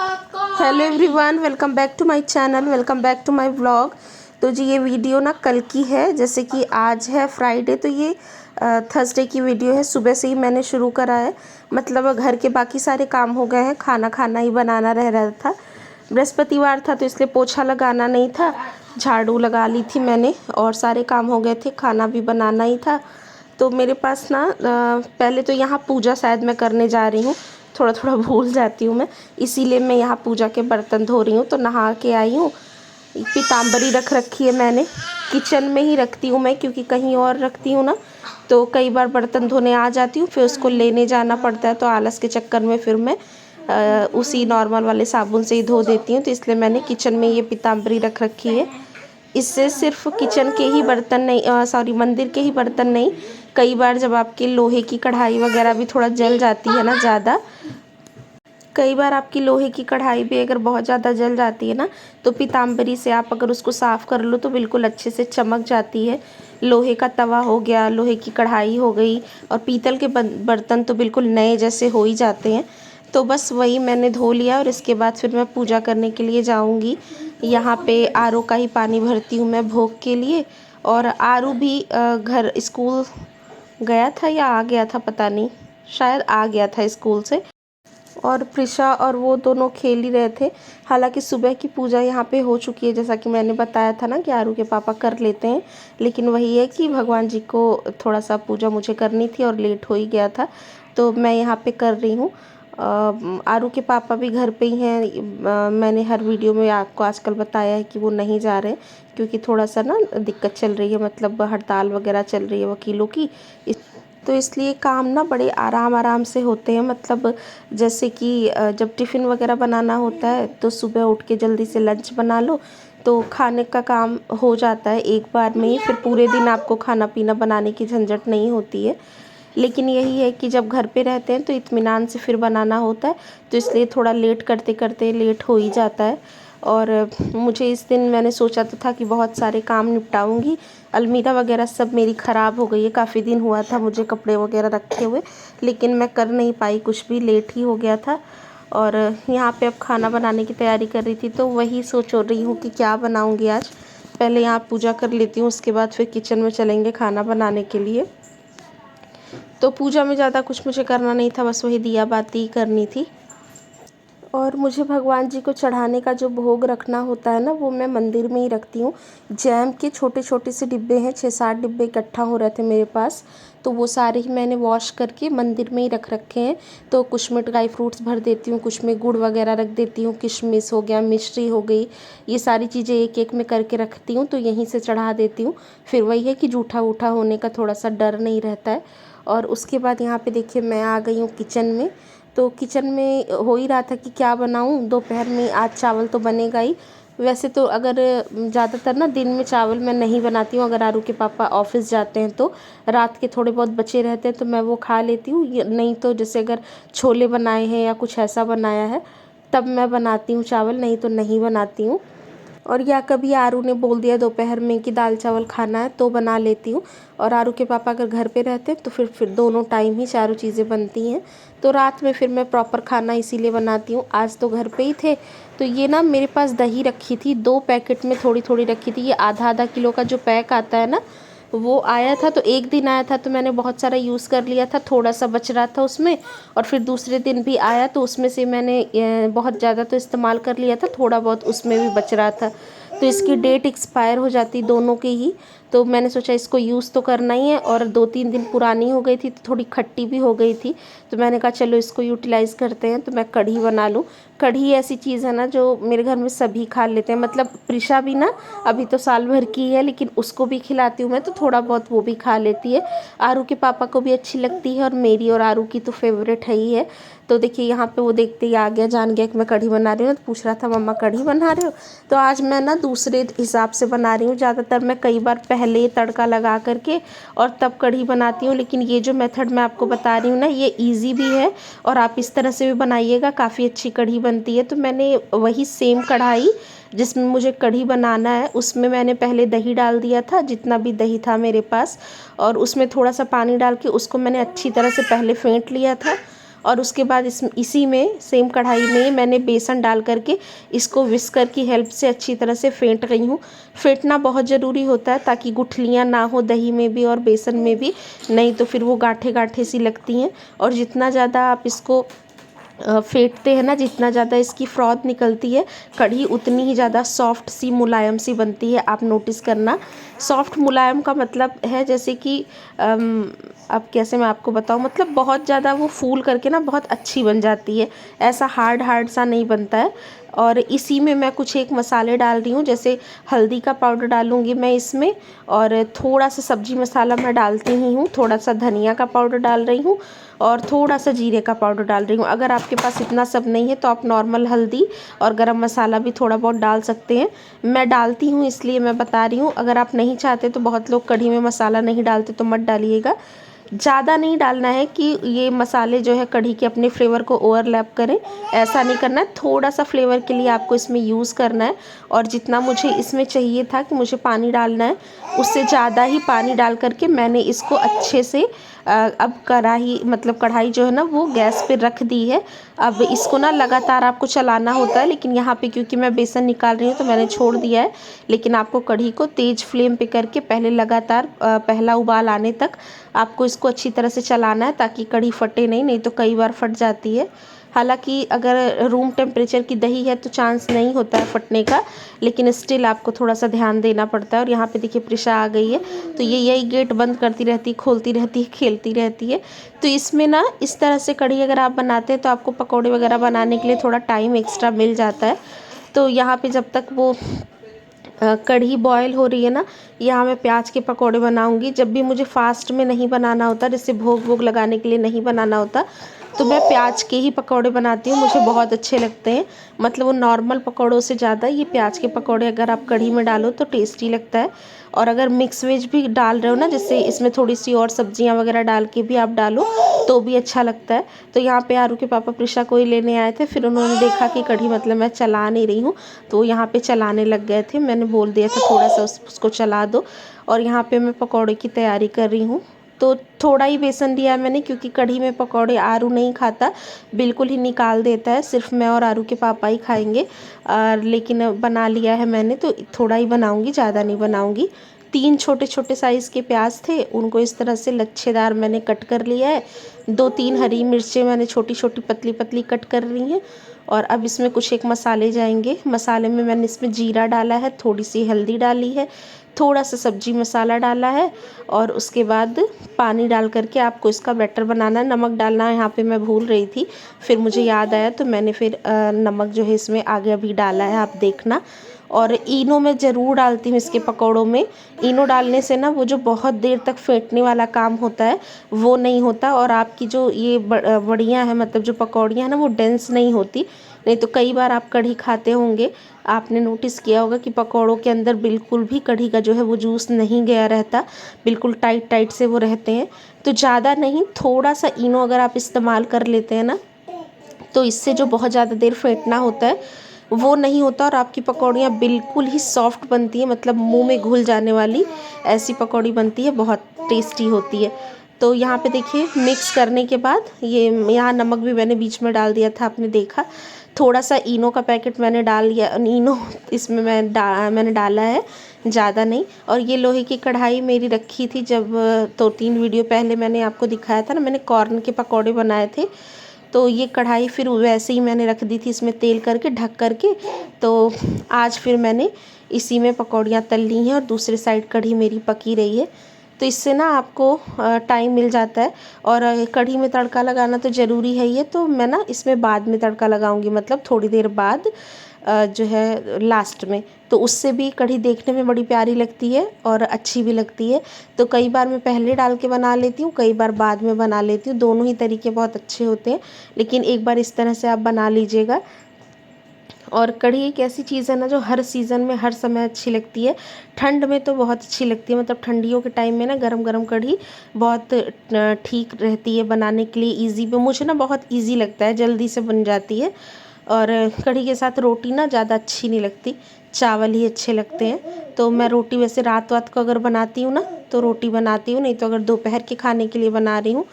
Hello everyone, welcome back to my channel, welcome back to my vlog. तो जी ये video ना कल की है, जैसे कि आज है फ्राइडे, तो ये थर्सडे की वीडियो है। सुबह से ही मैंने शुरू करा है, मतलब घर के बाकी सारे काम हो गए हैं, खाना खाना ही बनाना रह रहा था। बृहस्पतिवार था तो इसलिए पोछा लगाना नहीं था, झाड़ू लगा ली थी मैंने और सारे काम हो गए थे, खाना भी बनाना ही था। तो मेरे पास ना पहले तो यहाँ पूजा शायद मैं करने जा रही हूँ, थोड़ा थोड़ा भूल जाती हूँ मैं, इसीलिए मैं यहाँ पूजा के बर्तन धो रही हूँ। तो नहा के आई हूँ, पीताम्बरी रख रखी है मैंने, किचन में ही रखती हूँ मैं, क्योंकि कहीं और रखती हूँ ना तो कई बार बर्तन धोने आ जाती हूँ, फिर उसको लेने जाना पड़ता है, तो आलस के चक्कर में फिर मैं उसी नॉर्मल वाले साबुन से ही धो देती हूँ। तो इसलिए मैंने किचन में ये पीताम्बरी रख रखी है। इससे सिर्फ किचन के ही बर्तन नहीं, सॉरी मंदिर के ही बर्तन नहीं, कई बार जब आपके लोहे की कढ़ाई वगैरह भी थोड़ा जल जाती है ना ज़्यादा, कई बार आपकी लोहे की कढ़ाई भी अगर बहुत ज़्यादा जल जाती है ना, तो पीताम्बरी से आप अगर उसको साफ़ कर लो तो बिल्कुल अच्छे से चमक जाती है। लोहे का तवा हो गया, लोहे की कढ़ाई हो गई, और पीतल के बर्तन तो बिल्कुल नए जैसे हो ही जाते हैं। तो बस वही मैंने धो लिया और इसके बाद फिर मैं पूजा करने के लिए जाऊंगी। यहाँ पे आरओ का ही पानी भरती हूँ मैं भोग के लिए। और आरू भी घर स्कूल गया था या आ गया था पता नहीं, शायद आ गया था स्कूल से, और प्रिशा और वो दोनों खेल ही रहे थे। हालांकि सुबह की पूजा यहाँ पे हो चुकी है, जैसा कि मैंने बताया था ना कि आरू के पापा कर लेते हैं, लेकिन वही है कि भगवान जी को थोड़ा सा पूजा मुझे करनी थी और लेट हो ही गया था, तो मैं यहाँ पे कर रही हूँ। आरू के पापा भी घर पे ही हैं। मैंने हर वीडियो में आपको आजकल बताया है कि वो नहीं जा रहे, क्योंकि थोड़ा सा ना दिक्कत चल रही है, मतलब हड़ताल वगैरह चल रही है वकीलों की। तो इसलिए काम ना बड़े आराम आराम से होते हैं, मतलब जैसे कि जब टिफ़िन वगैरह बनाना होता है तो सुबह उठ के जल्दी से लंच बना लो, तो खाने का काम हो जाता है एक बार में ही, फिर पूरे दिन आपको खाना पीना बनाने की झंझट नहीं होती है। लेकिन यही है कि जब घर पे रहते हैं तो इत्मीनान से फिर बनाना होता है, तो इसलिए थोड़ा लेट करते करते लेट हो ही जाता है। और मुझे इस दिन मैंने सोचा तो था कि बहुत सारे काम निपटाऊंगी। अलमीरा वगैरह सब मेरी ख़राब हो गई है, काफ़ी दिन हुआ था मुझे कपड़े वगैरह रखे हुए, लेकिन मैं कर नहीं पाई, कुछ भी लेट ही हो गया था। और यहाँ पे अब खाना बनाने की तैयारी कर रही थी, तो वही सोच रही हूँ कि क्या बनाऊँगी आज। पहले यहाँ पूजा कर लेती हूँ, उसके बाद फिर किचन में चलेंगे खाना बनाने के लिए। तो पूजा में ज़्यादा कुछ मुझे करना नहीं था, बस वही दिया बाती करनी थी। और मुझे भगवान जी को चढ़ाने का जो भोग रखना होता है ना, वो मैं मंदिर में ही रखती हूँ। जैम के छोटे छोटे से डिब्बे हैं, 6-7 डिब्बे इकट्ठा हो रहे थे मेरे पास, तो वो सारे ही मैंने वॉश करके मंदिर में ही रख रखे हैं। तो कुछ में ड्राई फ्रूट्स भर देती हूँ, कुछ में गुड़ वगैरह रख देती हूँ, किशमिश हो गया, मिश्री हो गई, ये सारी चीज़ें एक एक में करके रखती हूँ, तो यहीं से चढ़ा देती हूँ। फिर वही है कि जूठा वूठा होने का थोड़ा सा डर नहीं रहता है। और उसके बाद यहाँ पे देखिए मैं आ गई हूँ किचन में। तो किचन में हो ही रहा था कि क्या बनाऊँ दोपहर में, आज चावल तो बनेगा ही। वैसे तो अगर ज़्यादातर ना दिन में चावल मैं नहीं बनाती हूँ, अगर आरू के पापा ऑफिस जाते हैं तो रात के थोड़े बहुत बचे रहते हैं तो मैं वो खा लेती हूँ, नहीं तो जैसे अगर छोले बनाए हैं या कुछ ऐसा बनाया है तब मैं बनाती हूँ चावल, नहीं तो नहीं बनाती हूँ। और या कभी आरू ने बोल दिया दोपहर में कि दाल चावल खाना है तो बना लेती हूँ। और आरू के पापा अगर घर पे रहते हैं तो फिर दोनों टाइम ही चारों चीज़ें बनती हैं। तो रात में फिर मैं प्रॉपर खाना इसीलिए बनाती हूँ। आज तो घर पे ही थे, तो ये ना मेरे पास दही रखी थी, 2 पैकेट में थोड़ी थोड़ी रखी थी। ये आधा आधा किलो का जो पैक आता है ना, वो आया था, तो एक दिन आया था तो मैंने बहुत सारा यूज़ कर लिया था, थोड़ा सा बच रहा था उसमें। और फिर दूसरे दिन भी आया तो उसमें से मैंने बहुत ज़्यादा तो इस्तेमाल कर लिया था, थोड़ा बहुत उसमें भी बच रहा था। तो इसकी डेट एक्सपायर हो जाती दोनों की ही, तो मैंने सोचा इसको यूज़ तो करना ही है। और 2-3 दिन पुरानी हो गई थी तो थोड़ी खट्टी भी हो गई थी, तो मैंने कहा चलो इसको यूटिलाइज़ करते हैं, तो मैं कढ़ी बना लूँ। कढ़ी ऐसी चीज़ है ना जो मेरे घर में सभी खा लेते हैं, मतलब प्रिशा भी ना अभी तो साल भर की है, लेकिन उसको भी खिलाती हूँ मैं, तो थोड़ा बहुत वो भी खा लेती है। आरू के पापा को भी अच्छी लगती है, और मेरी और आरू की तो फेवरेट है ही है। तो देखिए यहाँ पे वो देखते ही आ गया, जान गया कि मैं कढ़ी बना रही हूँ, तो पूछ रहा था मम्मा कढ़ी बना रहे हो। तो आज मैं ना दूसरे हिसाब से बना रही हूँ, ज़्यादातर मैं कई बार पहले तड़का लगा करके और तब कढ़ी बनाती हूँ, लेकिन ये जो मेथड मैं आपको बता रही हूँ ना, ये ईजी भी है और आप इस तरह से भी बनाइएगा, काफ़ी अच्छी कढ़ी बनती है। तो मैंने वही सेम कढ़ाई जिसमें मुझे कढ़ी बनाना है, उसमें मैंने पहले दही डाल दिया था, जितना भी दही था मेरे पास, और उसमें थोड़ा सा पानी डाल के उसको मैंने अच्छी तरह से पहले फेंट लिया था। और उसके बाद इसी में सेम कढ़ाई में मैंने बेसन डाल करके इसको विस्कर की हेल्प से अच्छी तरह से फेंट रही हूँ। फेंटना बहुत ज़रूरी होता है ताकि गुठलियाँ ना हो दही में भी और बेसन में भी, नहीं तो फिर वो गाँठे गाँठे सी लगती हैं। और जितना ज़्यादा आप इसको फेंटते हैं ना, जितना ज़्यादा इसकी फ्रॉथ निकलती है कढ़ी उतनी ही ज़्यादा सॉफ्ट सी मुलायम सी बनती है। आप नोटिस करना, सॉफ्ट मुलायम का मतलब है जैसे कि अब कैसे मैं आपको बताऊँ, मतलब बहुत ज़्यादा वो फूल करके ना बहुत अच्छी बन जाती है, ऐसा हार्ड हार्ड सा नहीं बनता है। और इसी में मैं कुछ एक मसाले डाल रही हूँ, जैसे हल्दी का पाउडर डालूँगी मैं इसमें, और थोड़ा सा सब्जी मसाला मैं डालती ही हूँ, थोड़ा सा धनिया का पाउडर डाल रही हूँ और थोड़ा सा जीरे का पाउडर डाल रही हूँ। अगर आपके पास इतना सब नहीं है तो आप नॉर्मल हल्दी और गरम मसाला भी थोड़ा बहुत डाल सकते हैं। मैं डालती हूँ इसलिए मैं बता रही हूँ, अगर आप नहीं चाहते तो बहुत लोग कढ़ी में मसाला नहीं डालते तो मत डालिएगा। ज़्यादा नहीं डालना है कि ये मसाले जो है कढ़ी के अपने फ्लेवर को ओवरलैप करें, ऐसा नहीं करना है। थोड़ा सा फ्लेवर के लिए आपको इसमें यूज़ करना है। और जितना मुझे इसमें चाहिए था कि मुझे पानी डालना है, उससे ज़्यादा ही पानी डाल करके मैंने इसको अच्छे से अब कढ़ाई जो है ना वो गैस पे रख दी है। अब इसको ना लगातार आपको चलाना होता है, लेकिन यहाँ पे क्योंकि मैं बेसन निकाल रही हूँ तो मैंने छोड़ दिया है। लेकिन आपको कढ़ी को तेज़ फ्लेम पे करके पहले लगातार पहला उबाल आने तक आपको इसको अच्छी तरह से चलाना है ताकि कढ़ी फटे नहीं तो कई बार फट जाती है। हालांकि अगर रूम टेम्परेचर की दही है तो चांस नहीं होता है फटने का, लेकिन स्टिल आपको थोड़ा सा ध्यान देना पड़ता है। और यहाँ पे देखिए प्रिशा आ गई है, तो ये यही गेट बंद करती रहती, खोलती रहती है, खेलती रहती है। तो इसमें ना इस तरह से कढ़ी अगर आप बनाते हैं तो आपको पकौड़े वगैरह बनाने के लिए थोड़ा टाइम एक्स्ट्रा मिल जाता है। तो यहाँ पे जब तक वो कढ़ी बॉयल हो रही है ना, यहाँ मैं प्याज के पकौड़े बनाऊंगी। जब भी मुझे फास्ट में नहीं बनाना होता, जैसे भोग वोग लगाने के लिए नहीं बनाना होता, तो मैं प्याज के ही पकौड़े बनाती हूँ, मुझे बहुत अच्छे लगते हैं। मतलब वो नॉर्मल पकौड़ों से ज़्यादा ये प्याज के पकौड़े अगर आप कढ़ी में डालो तो टेस्टी लगता है। और अगर मिक्स वेज भी डाल रहे हो ना, जैसे इसमें थोड़ी सी और सब्जियां वगैरह डाल के भी आप डालो तो भी अच्छा लगता है। तो यहाँ पे आरू के पापा प्रिशा को ही लेने आए थे, फिर उन्होंने देखा कि कढ़ी मतलब मैं चला नहीं रही हूँ तो यहाँ पे चलाने लग गए थे। मैंने बोल दिया था थोड़ा सा उसको चला दो। और यहाँ पे मैं पकौड़े की तैयारी कर रही हूँ। तो थोड़ा ही बेसन लिया है मैंने, क्योंकि कढ़ी में पकौड़े आरू नहीं खाता, बिल्कुल ही निकाल देता है, सिर्फ मैं और आरू के पापा ही खाएंगे। लेकिन बना लिया है मैंने तो थोड़ा ही बनाऊंगी, ज़्यादा नहीं बनाऊंगी। 3 छोटे छोटे साइज़ के प्याज थे, उनको इस तरह से लच्छेदार मैंने कट कर लिया है। 2-3 हरी मिर्चें मैंने छोटी छोटी पतली पतली कट कर रही हैं। और अब इसमें कुछ एक मसाले जाएंगे। मसाले में मैंने इसमें जीरा डाला है, थोड़ी सी हल्दी डाली है, थोड़ा सा सब्जी मसाला डाला है, और उसके बाद पानी डाल करके आपको इसका बैटर बनाना है। नमक डालना है, यहाँ पे मैं भूल रही थी, फिर मुझे याद आया तो मैंने फिर नमक जो है इसमें आगे अभी डाला है, आप देखना। और इनो मैं ज़रूर डालती हूँ इसके पकौड़ों में। इनो डालने से ना वो जो बहुत देर तक फेंटने वाला काम होता है वो नहीं होता, और आपकी जो ये बड़ियाँ हैं, मतलब जो पकौड़ियाँ हैं ना, वो डेंस नहीं होती। नहीं तो कई बार आप कढ़ी खाते होंगे, आपने नोटिस किया होगा कि पकौड़ों के अंदर बिल्कुल भी कढ़ी का जो है वो जूस नहीं गया रहता, बिल्कुल टाइट टाइट से वो रहते हैं। तो ज़्यादा नहीं, थोड़ा सा इनो अगर आप इस्तेमाल कर लेते हैं ना, तो इससे जो बहुत ज़्यादा देर फेंटना होता है वो नहीं होता, और आपकी पकौड़ियाँ बिल्कुल ही सॉफ्ट बनती है, मतलब मुंह में घुल जाने वाली ऐसी पकौड़ी बनती है, बहुत टेस्टी होती है। तो यहाँ पे देखिए मिक्स करने के बाद ये यहाँ नमक भी मैंने बीच में डाल दिया था, आपने देखा। थोड़ा सा इनो का पैकेट मैंने डाल लिया, इनो इसमें मैंने डाला है, ज़्यादा नहीं। और ये लोहे की कढ़ाई मेरी रखी थी, जब 2-3 वीडियो पहले मैंने आपको दिखाया था ना, मैंने कॉर्न के पकौड़े बनाए थे, तो ये कढ़ाई फिर वैसे ही मैंने रख दी थी इसमें तेल करके ढक करके। तो आज फिर मैंने इसी में पकौड़ियाँ तल ली हैं और दूसरी साइड कढ़ी मेरी पकी रही है। तो इससे ना आपको टाइम मिल जाता है। और कढ़ी में तड़का लगाना तो ज़रूरी है ही है, तो मैं ना इसमें बाद में तड़का लगाऊंगी, मतलब थोड़ी देर बाद जो है लास्ट में। तो उससे भी कढ़ी देखने में बड़ी प्यारी लगती है और अच्छी भी लगती है। तो कई बार मैं पहले डाल के बना लेती हूँ, कई बार बाद में बना लेती हूँ, दोनों ही तरीके बहुत अच्छे होते हैं। लेकिन एक बार इस तरह से आप बना लीजिएगा। और कढ़ी एक ऐसी चीज़ है ना जो हर सीज़न में हर समय अच्छी लगती है। ठंड में तो बहुत अच्छी लगती है, मतलब ठंडियों के टाइम में ना गरम गरम कढ़ी बहुत ठीक रहती है बनाने के लिए, इजी भी, मुझे ना बहुत इजी लगता है, जल्दी से बन जाती है। और कढ़ी के साथ रोटी ना ज़्यादा अच्छी नहीं लगती, चावल ही अच्छे लगते हैं। तो मैं रोटी वैसे रात वात को अगर बनाती हूँ ना तो रोटी बनाती हूँ, नहीं तो अगर दोपहर के खाने के लिए बना रही हूँ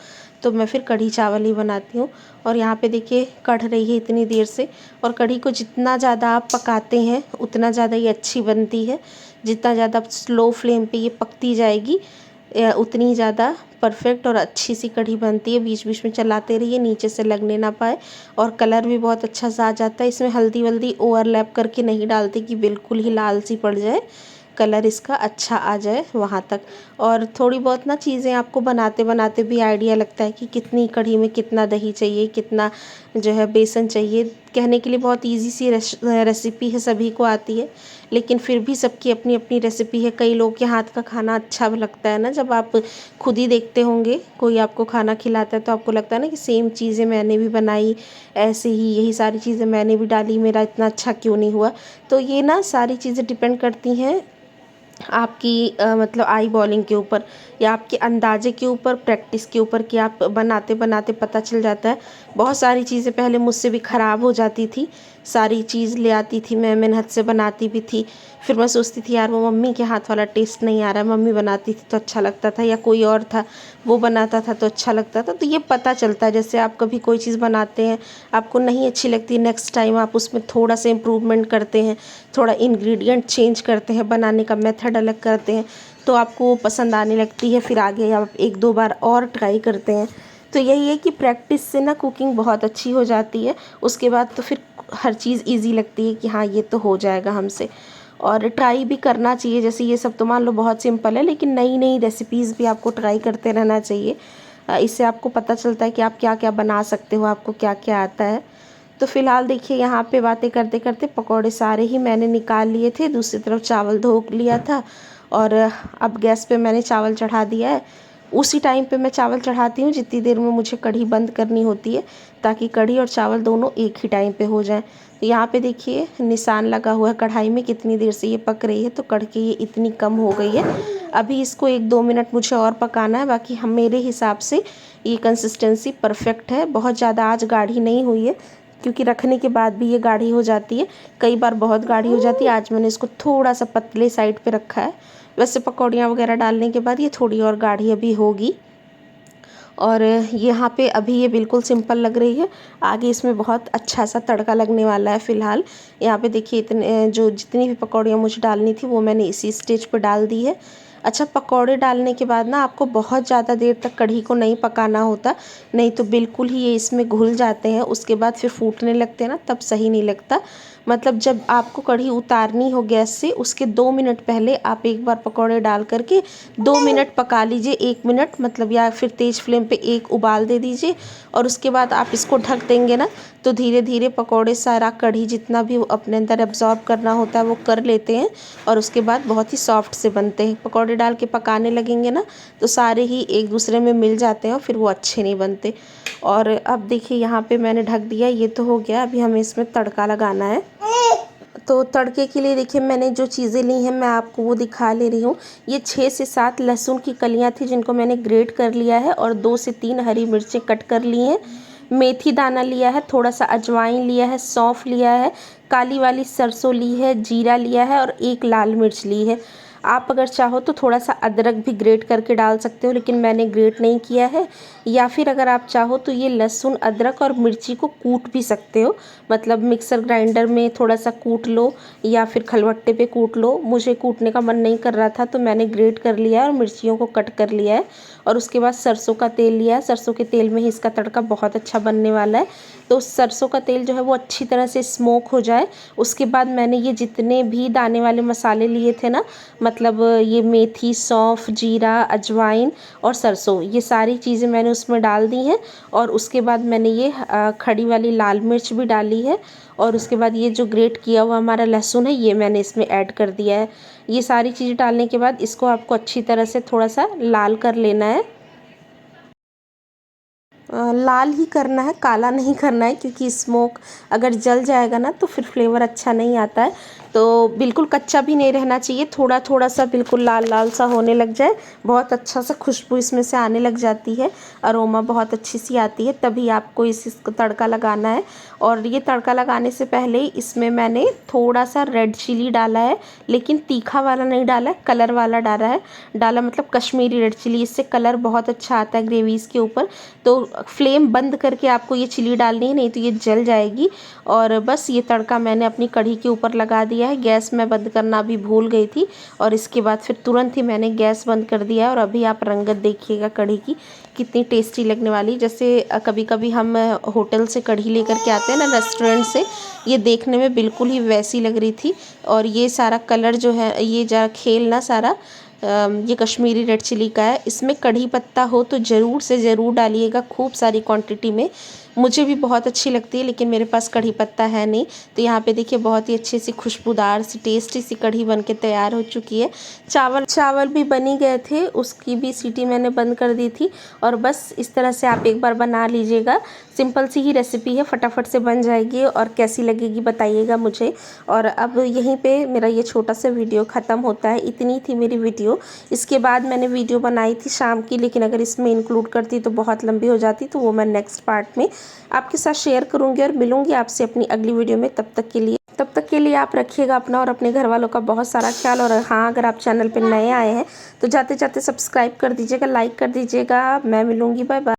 तो मैं फिर कढ़ी चावल ही बनाती हूँ। और यहाँ पे देखिए कढ़ रही है इतनी देर से। और कढ़ी को जितना ज़्यादा आप पकाते हैं उतना ज़्यादा ये अच्छी बनती है। जितना ज़्यादा आप स्लो फ्लेम पे ये पकती जाएगी उतनी ज़्यादा परफेक्ट और अच्छी सी कढ़ी बनती है। बीच बीच में चलाते रहिए, नीचे से लगने ना पाए। और कलर भी बहुत अच्छा सा आ जाता है। इसमें हल्दी वल्दी ओवरलैप करके नहीं डालते कि बिल्कुल ही लाल सी पड़ जाए, कलर इसका अच्छा आ जाए वहाँ तक। और थोड़ी बहुत ना चीज़ें आपको बनाते बनाते भी आइडिया लगता है कि कितनी कढ़ी में कितना दही चाहिए, कितना जो है बेसन चाहिए। कहने के लिए बहुत इजी सी रेसिपी है, सभी को आती है, लेकिन फिर भी सबकी अपनी अपनी रेसिपी है। कई लोग के हाथ का खाना अच्छा लगता है ना, जब आप खुद ही देखते होंगे कोई आपको खाना खिलाता है तो आपको लगता है ना कि सेम चीज़ें मैंने भी बनाई, ऐसे ही यही सारी चीज़ें मैंने भी डाली, मेरा इतना अच्छा क्यों नहीं हुआ। तो ये ना सारी चीज़ें डिपेंड करती हैं आपकी मतलब आई बॉलिंग के ऊपर या आपके अंदाजे के ऊपर, प्रैक्टिस के ऊपर कि आप बनाते बनाते पता चल जाता है। बहुत सारी चीज़ें पहले मुझसे भी ख़राब हो जाती थी, सारी चीज़ ले आती थी मैं मेहनत से बनाती भी थी, फिर मैं सोचती थी यार वो मम्मी के हाथ वाला टेस्ट नहीं आ रहा है, मम्मी बनाती थी तो अच्छा लगता था, या कोई और था वो बनाता था तो अच्छा लगता था। तो ये पता चलता है, जैसे आप कभी कोई चीज़ बनाते हैं आपको नहीं अच्छी लगती, नेक्स्ट टाइम आप उसमें थोड़ा सा इम्प्रूवमेंट करते हैं, थोड़ा इंग्रेडिएंट चेंज करते हैं, बनाने का मेथड अलग करते हैं, तो आपको वो पसंद आने लगती है। फिर आगे आप एक दो बार और ट्राई करते हैं। तो यही है कि प्रैक्टिस से ना कुकिंग बहुत अच्छी हो जाती है। उसके बाद तो फिर हर चीज़ इजी लगती है कि हाँ ये तो हो जाएगा हमसे। और ट्राई भी करना चाहिए। जैसे ये सब तो मान लो बहुत सिंपल है, लेकिन नई नई रेसिपीज़ भी आपको ट्राई करते रहना चाहिए। इससे आपको पता चलता है कि आप क्या क्या बना सकते हो, आपको क्या क्या आता है। तो फ़िलहाल देखिए यहाँ पे बातें करते करते पकौड़े सारे ही मैंने निकाल लिए थे, दूसरी तरफ चावल धो लिया था। और अब गैस पे मैंने चावल चढ़ा दिया है। उसी टाइम पे मैं चावल चढ़ाती हूँ जितनी देर में मुझे कढ़ी बंद करनी होती है, ताकि कढ़ी और चावल दोनों एक ही टाइम पे हो जाएं। तो यहाँ पे देखिए निशान लगा हुआ है कढ़ाई में कितनी देर से ये पक रही है, तो कढ़ी ये इतनी कम हो गई है। अभी इसको 1-2 मिनट मुझे और पकाना है। बाकी हम मेरे हिसाब से ये कंसिस्टेंसी परफेक्ट है, बहुत ज़्यादा आज गाढ़ी नहीं हुई है, क्योंकि रखने के बाद भी ये गाढ़ी हो जाती है, कई बार बहुत गाढ़ी हो जाती है। आज मैंने इसको थोड़ा सा पतले साइड पे रखा है। वैसे पकौड़ियाँ वगैरह डालने के बाद ये थोड़ी और गाढ़ी अभी होगी। और यहाँ पे अभी ये बिल्कुल सिंपल लग रही है, आगे इसमें बहुत अच्छा सा तड़का लगने वाला है। फ़िलहाल यहाँ पे देखिए इतने जो जितनी भी पकौड़ियाँ मुझे डालनी थी वो मैंने इसी स्टेज पे डाल दी है। अच्छा, पकौड़े डालने के बाद ना आपको बहुत ज़्यादा देर तक कढ़ी को नहीं पकाना होता, नहीं तो बिल्कुल ही ये इसमें घुल जाते हैं, उसके बाद फिर फूटने लगते हैं ना, तब सही नहीं लगता। मतलब जब आपको कढ़ी उतारनी हो गैस से उसके 2 मिनट पहले आप एक बार पकौड़े डाल करके 2 मिनट पका लीजिए, 1 मिनट मतलब, या फिर तेज़ फ्लेम पे एक उबाल दे दीजिए। और उसके बाद आप इसको ढक देंगे ना, तो धीरे धीरे पकौड़े सारा कढ़ी जितना भी अपने अंदर एब्जॉर्ब करना होता है वो कर लेते हैं, और उसके बाद बहुत ही सॉफ्ट से बनते हैं। पकौड़े डाल के पकाने लगेंगे ना तो सारे ही एक दूसरे में मिल जाते हैं और फिर वो अच्छे नहीं बनते। और अब देखिए यहाँ पे मैंने ढक दिया, ये तो हो गया। अभी हमें इसमें तड़का लगाना है। तो तड़के के लिए देखिए मैंने जो चीज़ें ली हैं मैं आपको वो दिखा ले रही हूँ। ये 6 से 7 लहसुन की कलियाँ थी जिनको मैंने ग्रेट कर लिया है, और 2 से 3 हरी मिर्चें कट कर ली हैं। मेथी दाना लिया है, थोड़ा सा अजवाइन लिया है, सौंफ लिया है, काली वाली सरसों ली है, जीरा लिया है, और 1 लाल मिर्च ली है। आप अगर चाहो तो थोड़ा सा अदरक भी ग्रेट करके डाल सकते हो, लेकिन मैंने ग्रेट नहीं किया है। या फिर अगर आप चाहो तो ये लहसुन अदरक और मिर्ची को कूट भी सकते हो, मतलब मिक्सर ग्राइंडर में थोड़ा सा कूट लो या फिर खलबट्टे पे कूट लो। मुझे कूटने का मन नहीं कर रहा था तो मैंने ग्रेट कर लिया है और मिर्चियों को कट कर लिया है। और उसके बाद सरसों का तेल लिया है, सरसों के तेल में ही इसका तड़का बहुत अच्छा बनने वाला है। तो सरसों का तेल जो है वो अच्छी तरह से स्मोक हो जाए, उसके बाद मैंने ये जितने भी दाने वाले मसाले लिए थे ना, मतलब ये मेथी, सौंफ, जीरा, अजवाइन और सरसों, ये सारी चीज़ें मैंने उसमें डाल दी हैं। और उसके बाद मैंने ये खड़ी वाली लाल मिर्च भी डाली है, और उसके बाद ये जो ग्रेट किया हुआ हमारा लहसुन है ये मैंने इसमें ऐड कर दिया है। ये सारी चीज़ें डालने के बाद इसको आपको अच्छी तरह से थोड़ा सा लाल कर लेना है। लाल ही करना है, काला नहीं करना है, क्योंकि स्मोक अगर जल जाएगा ना तो फिर फ्लेवर अच्छा नहीं आता है। तो बिल्कुल कच्चा भी नहीं रहना चाहिए, थोड़ा थोड़ा सा बिल्कुल लाल लाल सा होने लग जाए, बहुत अच्छा सा खुशबू इसमें से आने लग जाती है, अरोमा बहुत अच्छी सी आती है, तभी आपको इसको तड़का लगाना है। और ये तड़का लगाने से पहले इसमें मैंने थोड़ा सा रेड चिली डाला है, लेकिन तीखा वाला नहीं डाला है, कलर वाला डाला मतलब कश्मीरी रेड चिली। इससे कलर बहुत अच्छा आता है ग्रेवीज के ऊपर। तो फ्लेम बंद करके आपको ये चिली डालनी है, नहीं तो ये जल जाएगी। और बस ये तड़का मैंने अपनी कढ़ी के ऊपर लगा दिया है। गैस मैं बंद करना भी भूल गई थी, और इसके बाद फिर तुरंत ही मैंने गैस बंद कर दिया है। और अभी आप रंगत देखिएगा कढ़ी की, कितनी टेस्टी लगने वाली। जैसे कभी कभी हम होटल से कढ़ी लेकर के आते हैं ना, रेस्टोरेंट से, ये देखने में बिल्कुल ही वैसी लग रही थी। और ये सारा कलर जो है, ये जरा खेल ना सारा ये कश्मीरी रेड चिली का है। इसमें कढ़ी पत्ता हो तो ज़रूर से ज़रूर डालिएगा, खूब सारी क्वांटिटी में। मुझे भी बहुत अच्छी लगती है, लेकिन मेरे पास कढ़ी पत्ता है नहीं। तो यहाँ पे देखिए बहुत ही अच्छी सी खुशबूदार सी टेस्टी सी कढ़ी बन के तैयार हो चुकी है। चावल भी बन ही गए थे, उसकी भी सीटी मैंने बंद कर दी थी। और बस इस तरह से आप एक बार बना लीजिएगा। सिंपल सी ही रेसिपी है, फटाफट से बन जाएगी, और कैसी लगेगी बताइएगा मुझे। और अब यहीं पे मेरा ये छोटा सा वीडियो ख़त्म होता है। इतनी थी मेरी वीडियो। इसके बाद मैंने वीडियो बनाई थी शाम की, लेकिन अगर इसमें इंक्लूड करती तो बहुत लंबी हो जाती, तो वो मैं नेक्स्ट पार्ट में आपके साथ शेयर करूँगी। और मिलूँगी आपसे अपनी अगली वीडियो में। तब तक के लिए आप रखिएगा अपना और अपने घर वालों का बहुत सारा ख्याल। और हाँ, अगर आप चैनल पर नए आए हैं तो जाते जाते सब्सक्राइब कर दीजिएगा, लाइक कर दीजिएगा। मैं मिलूँगी, बाय बाय।